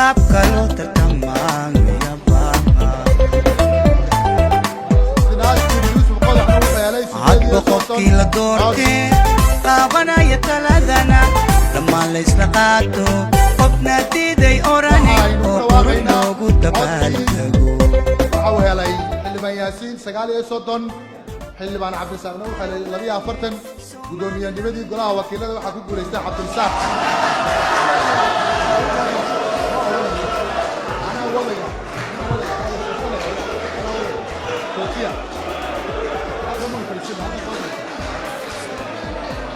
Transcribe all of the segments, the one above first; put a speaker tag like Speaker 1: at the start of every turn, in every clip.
Speaker 1: qaabka loo tartamaan hadba qofkii la doortee qaabanaya taladana dhammaan laysla qaato qofna diiday orane oo qurux loogu dabaaldego
Speaker 2: waxau helay xildhibaan yaasiin 39 xildhibaan cabdisaaqna wuxuu helay 42 gudoomiyanimadii golaha wakiilada waxaa ku guulaystay cabdirasaaq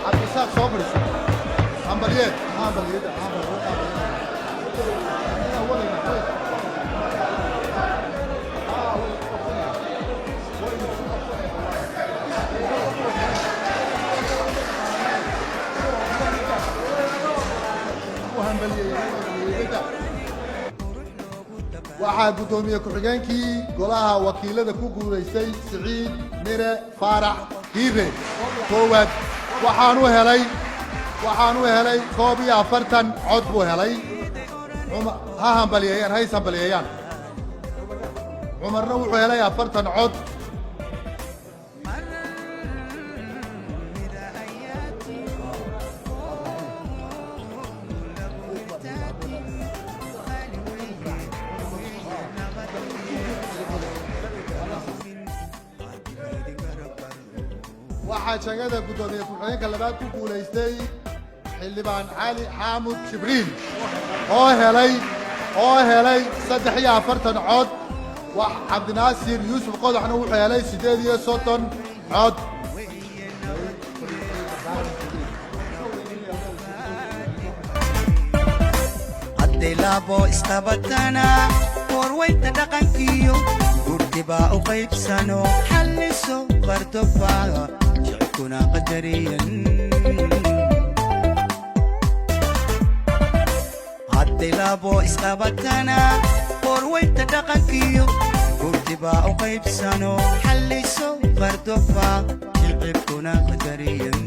Speaker 2: cabdisaaq soo fadhiisa hambalyeed waxaa gudoomiye ku-xigeenkii golaha wakiilada ku guulaystay Siciid Mire Faarax Hiire koowaad waxaan u helay 41 cod buu helay ha hambalyeeyaan cumarna wuxuu helay 40 cod waxaa jagada gudoomiye ku-xigeenka labaad ku guulaystay xildhibaan cali xaamud jibriil oo helay 43 cod wax cabdinaasir yuusuf qodaxna wuxuu helay 38 cod
Speaker 1: hadday laabo isqabatana warwaynta dhaqankiyo gurdibaa u qaybsano xalliso qardofaaga shicibkuna qadariyan hadday laabo isqabatana warwaynta dhaqankiyo gurdibaa u qaybsano xalliso qardofaa shicibkuna qadariyan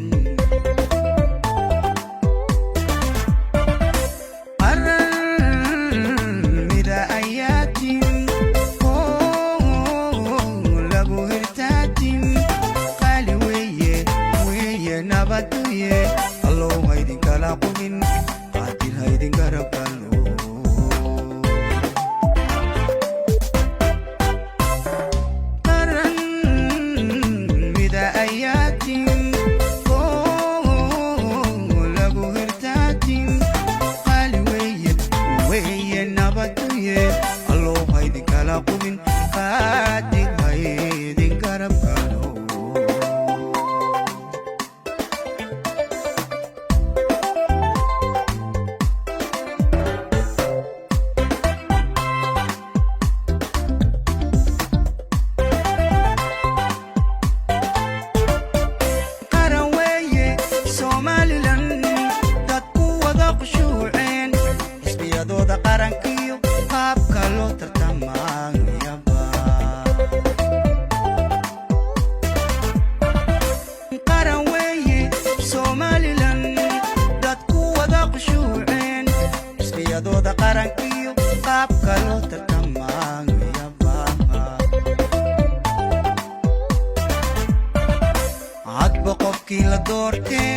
Speaker 1: hadba qofkii la doortee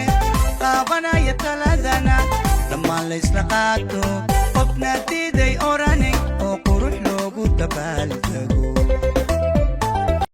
Speaker 1: qaabanaya taladana dhammaan laysla qaato qofna diiday orane oo qurux loogu dabaaldego